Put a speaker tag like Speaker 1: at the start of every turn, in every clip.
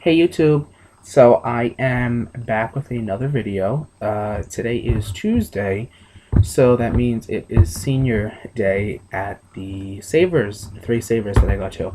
Speaker 1: Hey YouTube, so I am back with another video. Today is Tuesday, so that means it is senior day at the three Savers that I go to.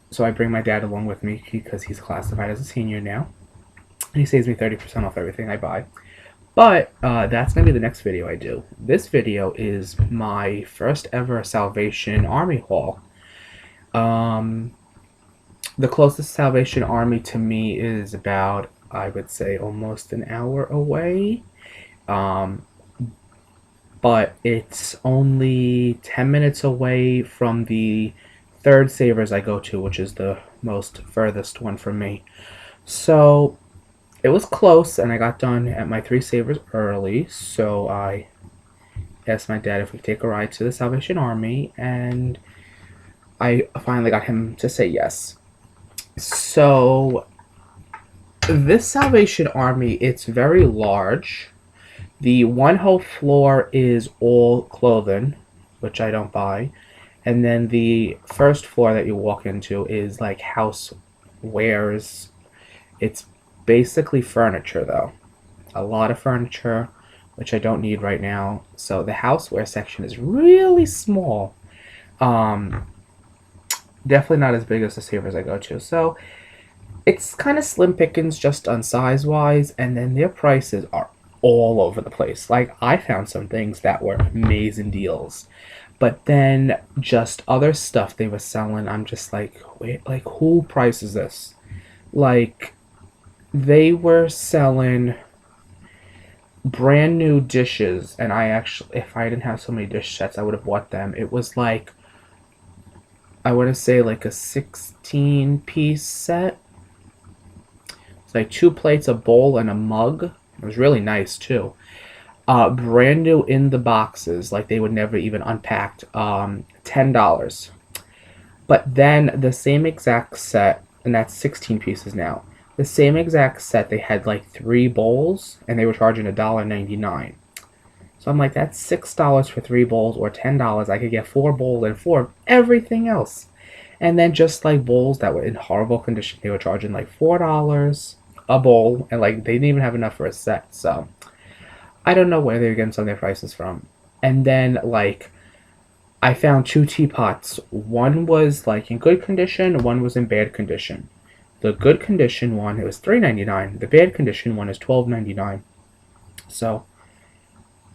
Speaker 1: So I bring my dad along with me because he's classified as a senior now. And he saves me 30% off everything I buy. But that's going to be the next video I do. This video is my first ever Salvation Army haul. The closest Salvation Army to me is about, I would say, almost an hour away. Um, but it's only 10 minutes away from the third Savers I go to, which is the most furthest one from me. So it was close, and I got done at my three Savers early. So I asked my dad if we could take a ride to the Salvation Army, and I finally got him to say yes. So this Salvation Army, it's very large. The one whole floor is all clothing, which I don't buy. And then the first floor that you walk into is like housewares. It's basically furniture though. A lot of furniture, which I don't need right now. So the houseware section is really small. Definitely not as big as the Savers I go to. So it's kind of slim pickings just on size wise, and then their prices are all over the place. Like, I found some things that were amazing deals, but then just other stuff they were selling, I'm just like, wait, like, who prices this? Like, they were selling brand new dishes, and I actually, if I didn't have so many dish sets, I would have bought them. It was like, I want to say like a 16-piece set. It's like 2 plates, a bowl, and a mug. It was really nice too. Brand new in the boxes, like they would never even unpacked. $10. But then the same exact set, and that's 16 pieces now. The same exact set, they had like 3 bowls, and they were charging $1.99. So I'm like, that's $6 for 3 bowls, or $10. I could get 4 bowls and 4 of everything else. And then just like bowls that were in horrible condition, they were charging like $4 a bowl, and like they didn't even have enough for a set. So I don't know where they're getting some of their prices from. And then like I found 2 teapots. One was like in good condition, one was in bad condition. The good condition one, it was $3.99. The bad condition one is $12.99. So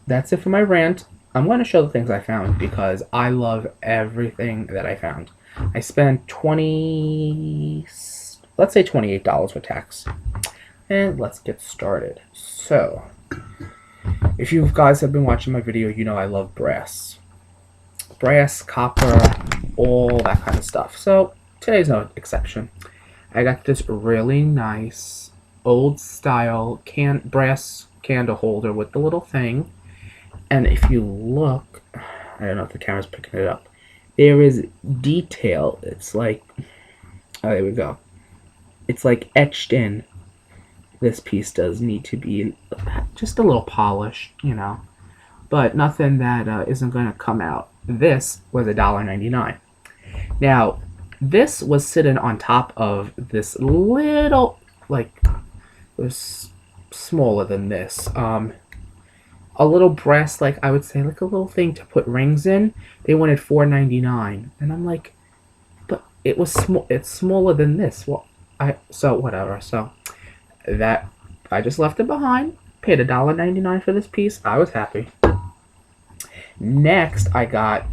Speaker 1: that's it for my rant. I'm going to show the things I found because I love everything that I found. I spent let's say $28 with tax. And let's get started. So, if you guys have been watching my video, you know I love brass. Brass, copper, all that kind of stuff. So, today's no exception. I got this really nice old style brass candle holder with the little thing. And if you look, I don't know if the camera's picking it up, there is detail. It's like, oh, there we go. It's like etched in. This piece does need to be just a little polished, you know, but nothing that isn't going to come out. This was $1.99. Now, this was sitting on top of this little, like, it was smaller than this. A little brass, like I would say, like a little thing to put rings in. They wanted $4.99, and I'm like, but it was small. It's smaller than this. Well, so whatever. So that I just left it behind. Paid $1.99 for this piece. I was happy. Next, I got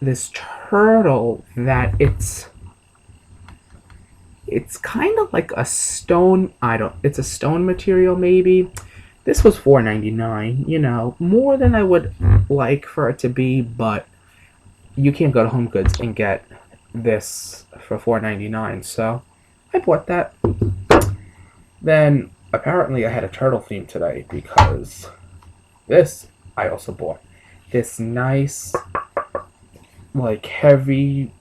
Speaker 1: this turtle that it's kind of like a stone. It's a stone material maybe. This was $4.99, you know, more than I would like for it to be, but you can't go to Home Goods and get this for $4.99, so I bought that. Then, apparently I had a turtle theme today, because this I also bought. This nice, like, heavy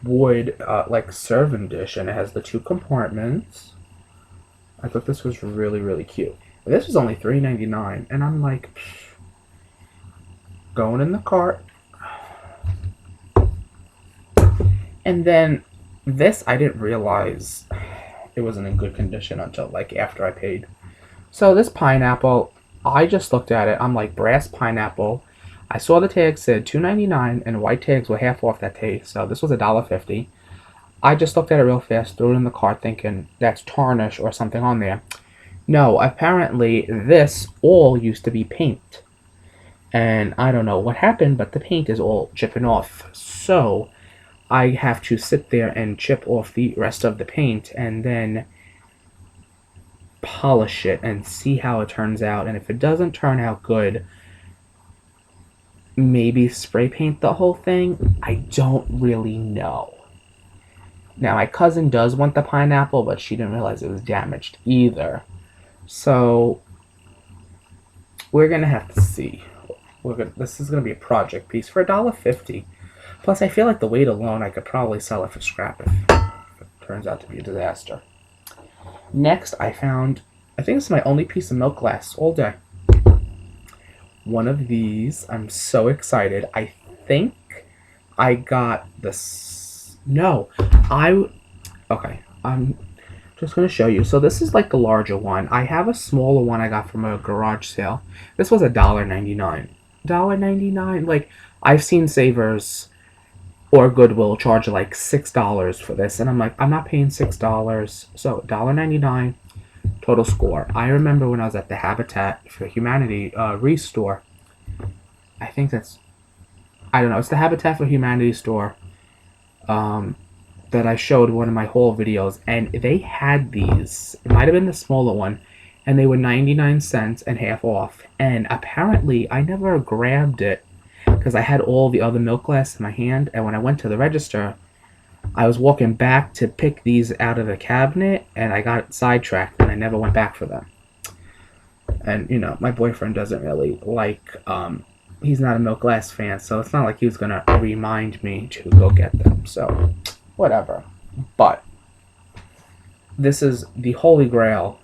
Speaker 1: wood, like, serving dish, and it has the 2 compartments. I thought this was really, really cute. This was only $3.99, and I'm like, going in the cart. And then This I didn't realize it wasn't in good condition until like after I paid. So this pineapple, I just looked at it. I'm like, brass pineapple. I saw the tag said $2.99 and white tags were half off that day. So this was $1.50. I just looked at it real fast, threw it in the cart thinking that's tarnish or something on there. No, apparently this all used to be paint. And I don't know what happened, but the paint is all chipping off. So I have to sit there and chip off the rest of the paint and then polish it and see how it turns out. And if it doesn't turn out good, maybe spray paint the whole thing. I don't really know. Now, my cousin does want the pineapple, but she didn't realize it was damaged either. So, we're going to have to see. This is going to be a project piece for $1.50. Plus, I feel like the weight alone, I could probably sell it for scrap if it turns out to be a disaster. Next, I found, I think this is my only piece of milk glass all day. One of these. I'm so excited. I think I got this. No, okay. I'm just going to show you. So this is like the larger one. I have a smaller one I got from a garage sale. This was $1.99. $1.99. Like, I've seen Savers or Goodwill charge like $6 for this, and I'm like, I'm not paying $6. So $1.99. Total score. I remember when I was at the Habitat for Humanity restore. I think that's, I don't know, it's the Habitat for Humanity store that I showed one of my haul videos, and they had these. It might have been the smaller one, and they were 99 cents and half off. And apparently, I never grabbed it because I had all the other milk glass in my hand, and when I went to the register, I was walking back to pick these out of the cabinet, and I got sidetracked, and I never went back for them. And, you know, my boyfriend doesn't really like, he's not a milk glass fan, so it's not like he was going to remind me to go get them. So, whatever. But, this is the holy grail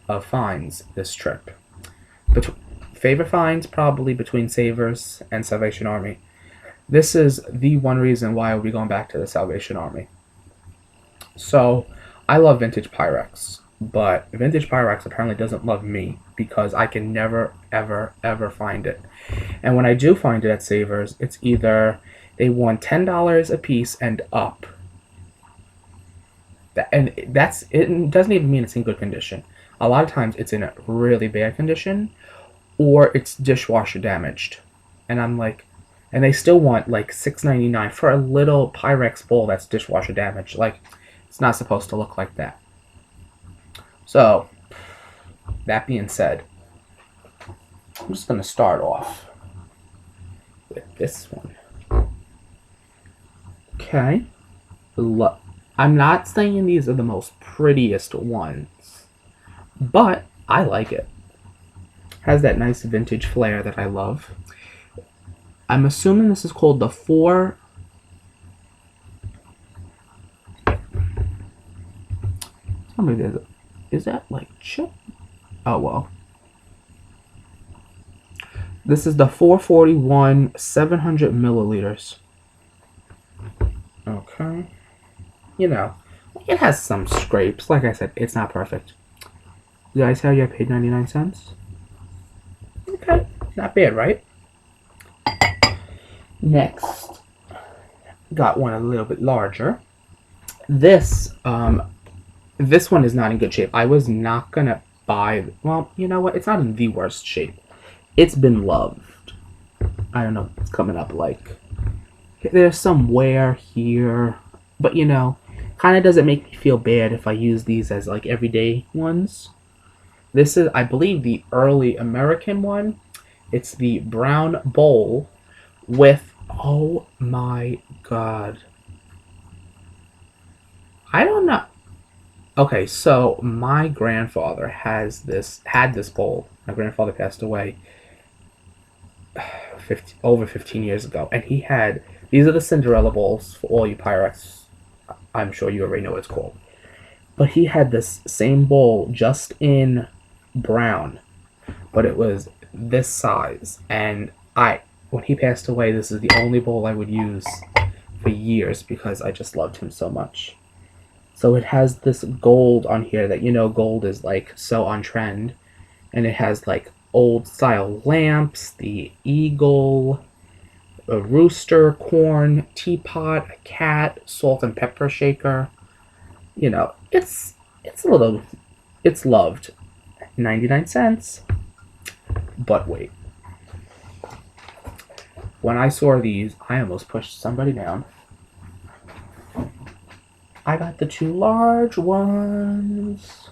Speaker 1: of finds this trip. Favorite finds, probably between Savers and Salvation Army. This is the one reason why I'll be going back to the Salvation Army. So, I love vintage Pyrex, but vintage Pyrex apparently doesn't love me because I can never, ever, ever find it. And when I do find it at Savers, it's either they want $10 a piece and up. It doesn't even mean it's in good condition. A lot of times it's in a really bad condition, or it's dishwasher damaged. And I'm like, and they still want like $6.99 for a little Pyrex bowl that's dishwasher damaged. Like, it's not supposed to look like that. So, that being said, I'm just going to start off with this one. Okay. I'm not saying these are the most prettiest ones, but I like it. Has that nice vintage flair that I love. I'm assuming this is called the 4. Tell me this. Is that like chip? Oh, well. This is the 441 700 milliliters. Okay. You know, it has some scrapes. Like I said, it's not perfect. Did I tell you I paid 99 cents? Okay. Not bad, right? Next, got one a little bit larger. This one is not in good shape. I was not gonna buy. Well, you know what? It's not in the worst shape. It's been loved. I don't know. It's coming up like there's some wear here, but you know, kind of doesn't make me feel bad if I use these as like everyday ones. This is, I believe, the early American one. It's the brown bowl with, oh my god, I don't know. Okay, so my grandfather had this bowl. My grandfather passed away over 15 years ago, and he had, these are the Cinderella bowls for all you Pyrex. I'm sure you already know what it's called. But he had this same bowl just in brown, but it was this size, and when he passed away, this is the only bowl I would use for for years because I just loved him so much. So it has this gold on here that, you know, gold is like so on trend. And it has like old style lamps, the eagle, a rooster, corn, teapot, a cat, salt and pepper shaker. You know, it's a little, it's loved. 99 cents. But wait. When I saw these, I almost pushed somebody down. I got the two large ones.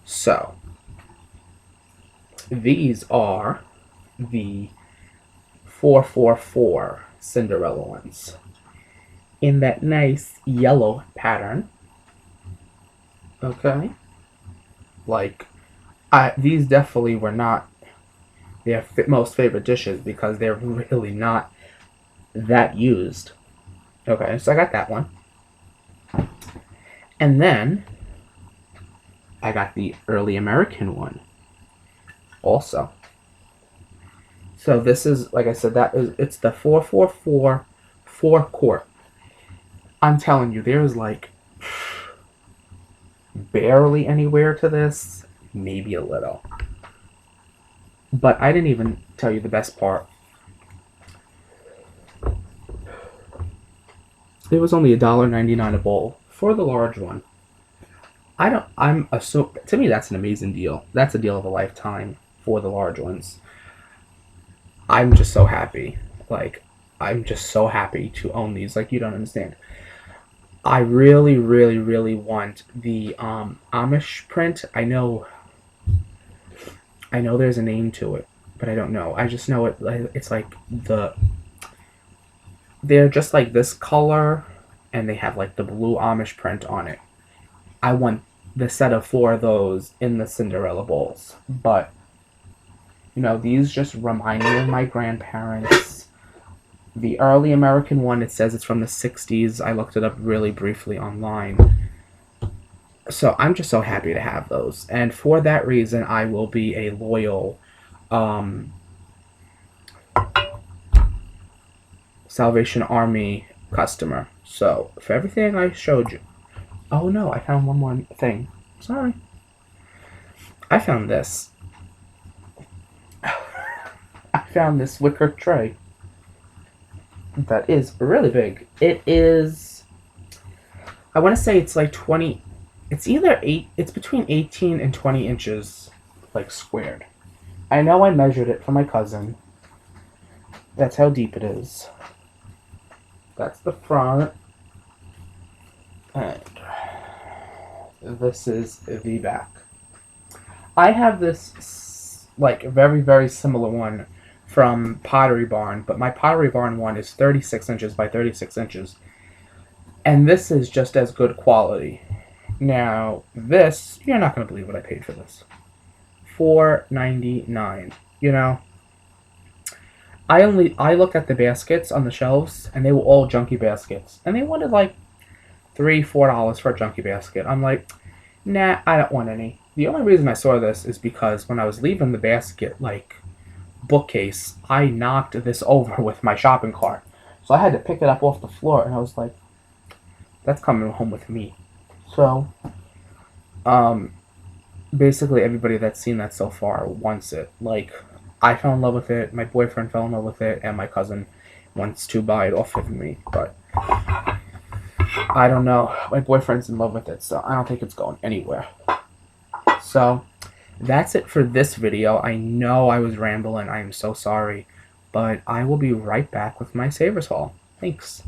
Speaker 1: So, these are the 444 Cinderella ones in that nice yellow pattern. Okay, like these definitely were not their most favorite dishes because they're really not that used. Okay, so I got that one, and then I got the early American one also. So this is, like I said, it's the 444 4-quart. I'm telling you, there's like barely anywhere to this, maybe a little. But I didn't even tell you the best part. It was only $1.99 a bowl for the large one. To me that's an amazing deal. That's a deal of a lifetime for the large ones. I'm just so happy. Like, I'm just so happy to own these. Like, you don't understand. I really, really, really want the Amish print. I know there's a name to it, but I don't know. I just know it's like they're just like this color, and they have like the blue Amish print on it. I want the set of 4 of those in the Cinderella bowls, but you know, these just remind me of my grandparents. The early American one, it says it's from the 60s. I looked it up really briefly online. So I'm just so happy to have those. And for that reason, I will be a loyal Salvation Army customer. So for everything I showed you. Oh no, I found one more thing. Sorry. I found this. I found this wicker tray that is really big. It is, I want to say it's like 20, it's between 18 and 20 inches, like squared. I know I measured it for my cousin. That's how deep it is. That's the front. And this is the back. I have this like very, very similar one from Pottery Barn, but my Pottery Barn one is 36 inches by 36 inches. And this is just as good quality. Now, this, you're not going to believe what I paid for this. $4.99. You know, I looked at the baskets on the shelves, and they were all junky baskets. And they wanted like $3-4 for a junky basket. I'm like, nah, I don't want any. The only reason I saw this is because when I was leaving the basket, like, bookcase, I knocked this over with my shopping cart. So I had to pick it up off the floor, and I was like, that's coming home with me. So, basically everybody that's seen that so far wants it. Like, I fell in love with it, my boyfriend fell in love with it, and my cousin wants to buy it off of me, but I don't know. My boyfriend's in love with it, so I don't think it's going anywhere. So, that's it for this video. I know I was rambling. I am so sorry. But I will be right back with my Savers haul. Thanks.